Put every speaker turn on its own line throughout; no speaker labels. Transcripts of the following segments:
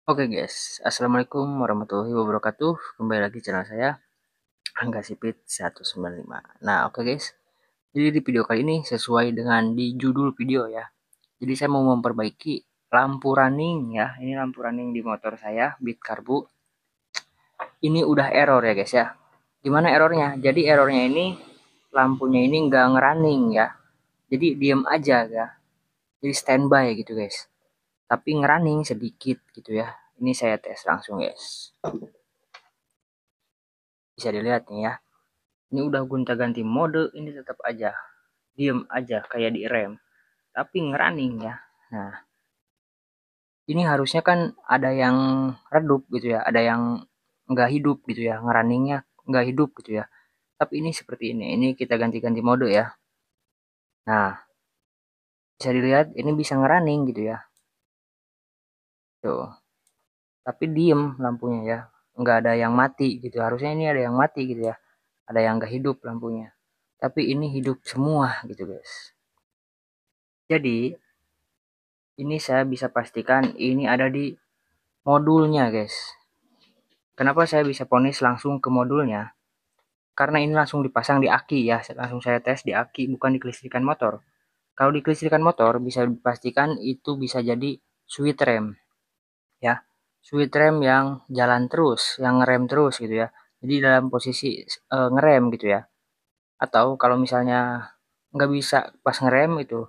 Oke guys, Assalamualaikum warahmatullahi wabarakatuh. Kembali lagi channel saya, Angga Sipit 195. Nah oke guys, jadi di video kali ini sesuai dengan di judul video ya. Jadi saya mau memperbaiki lampu running ya. Ini lampu running di motor saya, Beat Karbu. Ini udah error ya guys ya. Gimana errornya? Jadi errornya ini lampunya ini nggak ngerunning ya. Jadi diem aja ya. Jadi standby gitu guys. Tapi ngerunning sedikit gitu ya. Ini saya tes langsung guys. Bisa dilihat nih ya. Ini udah gonta-ganti mode, ini tetap aja diem aja kayak di rem. Tapi ngerunning ya. Nah, ini harusnya kan ada yang redup gitu ya, ada yang nggak hidup gitu ya, ngerunningnya nggak hidup gitu ya. Tapi ini seperti ini. Ini kita ganti-ganti mode ya. Nah, bisa dilihat ini bisa ngerunning gitu ya. Tuh. Tapi diem lampunya ya. Nggak ada yang mati gitu. Harusnya ini ada yang mati gitu ya. Ada yang nggak hidup lampunya. Tapi ini hidup semua gitu guys. Jadi ini saya bisa pastikan ini ada di modulnya guys. Kenapa saya bisa ponis langsung ke modulnya? Karena ini langsung dipasang di aki ya. Langsung saya tes di aki, bukan di kelistrikan motor. Kalau di kelistrikan motor bisa dipastikan itu bisa jadi switch rem ya. Switch rem yang jalan terus, yang ngerem terus gitu ya. Jadi dalam posisi ngerem gitu ya. Atau kalau misalnya nggak bisa pas ngerem itu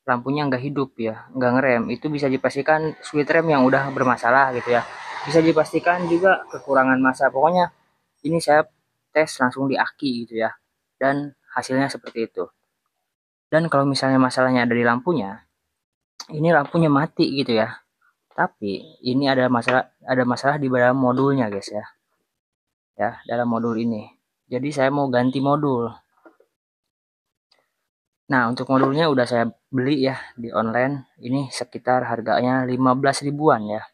lampunya nggak hidup ya, nggak ngerem, itu bisa dipastikan switch rem yang udah bermasalah gitu ya. Bisa dipastikan juga kekurangan massa. Pokoknya ini saya tes langsung di aki gitu ya, dan hasilnya seperti itu. Dan kalau misalnya masalahnya ada di lampunya, ini lampunya mati gitu ya, tapi ini ada masalah di dalam modulnya guys ya, dalam modul ini. Jadi saya mau ganti modul. Nah, untuk modulnya udah saya beli ya di online. Ini sekitar harganya 15 ribuan ya.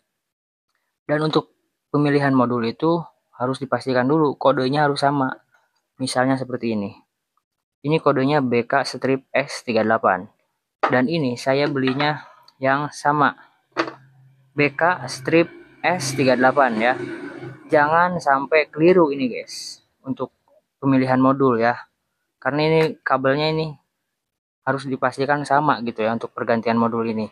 Dan untuk pemilihan modul itu harus dipastikan dulu kodenya harus sama. Misalnya seperti ini. Ini kodenya BK strip S38. Dan ini saya belinya yang sama. BK strip S38 ya. Jangan sampai keliru ini guys. Untuk pemilihan modul ya. Karena ini kabelnya ini harus dipastikan sama gitu ya untuk pergantian modul ini.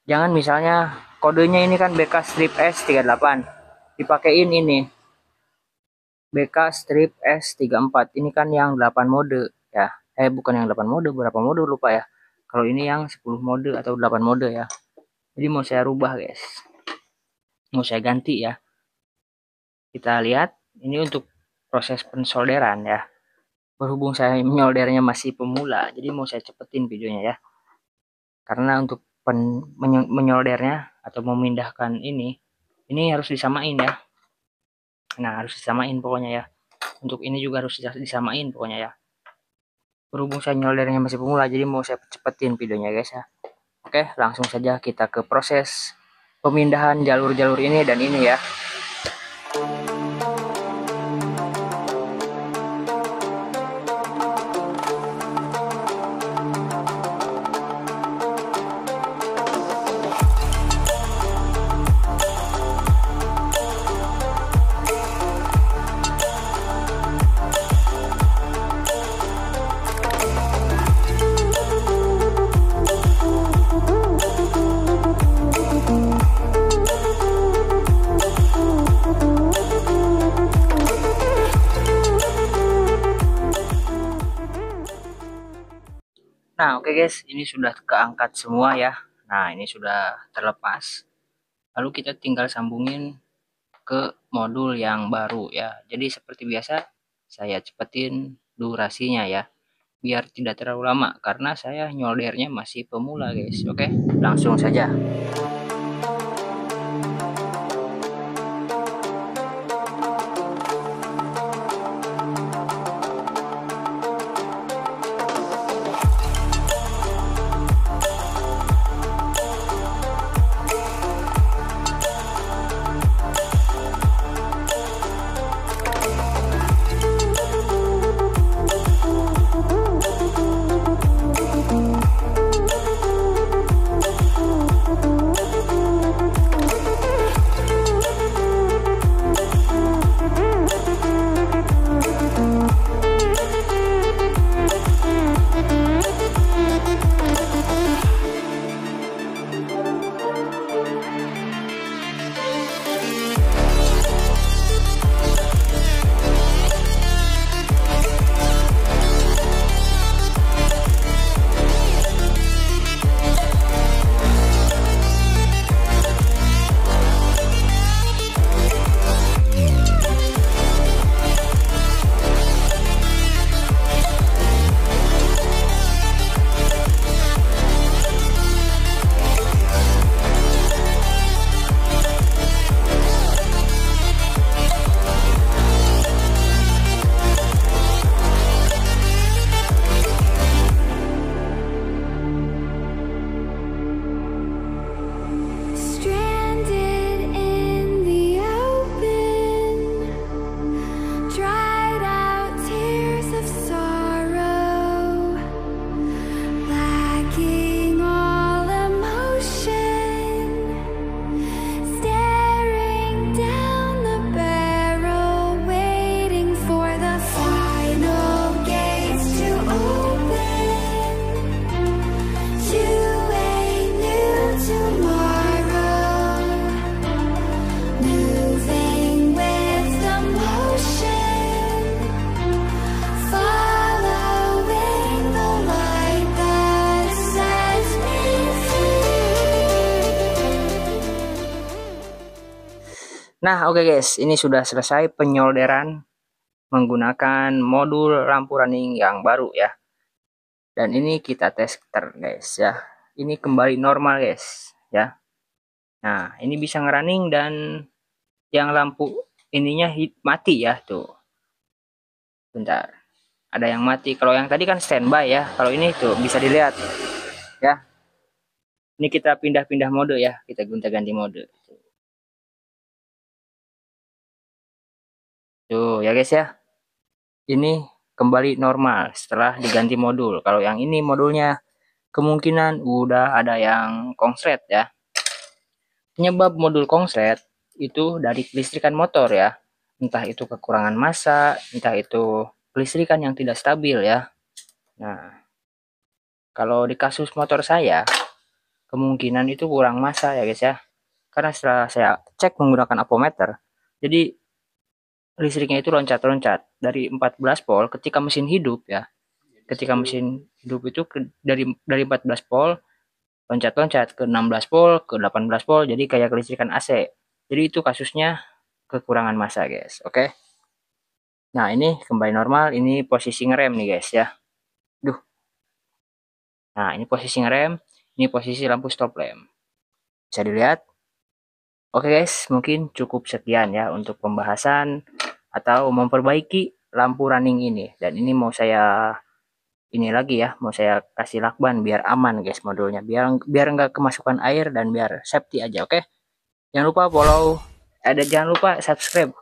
Jangan misalnya kodenya ini kan BK strip S38, dipakein ini BK strip S34. Ini kan yang 8 mode ya. Bukan yang 8 mode, berapa mode lupa ya. Kalau ini yang 10 mode atau 8 mode ya. Jadi mau saya rubah guys. Mau saya ganti ya. Kita lihat ini untuk proses pensolderan ya. Berhubung saya menyoldernya masih pemula, jadi mau saya cepetin videonya ya. Karena untuk menyoldernya atau memindahkan ini harus disamain ya. Nah, harus disamain pokoknya ya. Untuk ini juga harus disamain pokoknya ya. Berhubung saya nyoldernya masih pemula, jadi mau saya cepetin videonya guys ya. Oke, langsung saja kita ke proses pemindahan jalur-jalur ini dan ini ya. Nah, oke guys, ini sudah keangkat semua ya. Nah, ini sudah terlepas. Lalu kita tinggal sambungin ke modul yang baru ya. Jadi seperti biasa, saya cepetin durasinya ya. Biar tidak terlalu lama, karena saya nyoldernya masih pemula guys. Oke, langsung saja. Nah, oke guys, ini sudah selesai penyolderan menggunakan modul lampu running yang baru ya. Dan ini kita tester guys ya. Ini kembali normal guys ya. Nah, ini bisa ngerunning dan yang lampu ininya mati ya tuh. Bentar. Ada yang mati. Kalau yang tadi kan standby ya. Kalau ini tuh bisa dilihat ya. Ini kita pindah-pindah mode ya. Kita gonta-ganti mode. Tuh ya guys ya. Ini kembali normal setelah diganti modul. Kalau yang ini modulnya kemungkinan udah ada yang konslet ya. Penyebab modul konslet itu dari kelistrikan motor ya. Entah itu kekurangan massa, entah itu kelistrikan yang tidak stabil ya. Nah, kalau di kasus motor saya, kemungkinan itu kurang massa ya guys ya. Karena setelah saya cek menggunakan apometer, jadi listriknya itu loncat-loncat dari 14 volt ketika mesin hidup ya. Ketika mesin hidup itu dari 14 volt loncat-loncat ke 16 volt, ke 18 volt, jadi kayak kelistrikan AC. Jadi itu kasusnya kekurangan massa guys, oke. Nah ini kembali normal, ini posisi ngerem nih guys ya. Duh. Nah ini posisi ngerem, ini posisi lampu stop lamp. Bisa dilihat. Oke guys, mungkin cukup sekian ya untuk pembahasan atau memperbaiki lampu running ini. Dan ini mau saya ini lagi ya, mau saya kasih lakban biar aman guys modulnya, biar nggak kemasukan air dan biar safety aja, oke. Jangan lupa follow, jangan lupa subscribe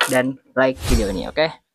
dan like video ini, oke.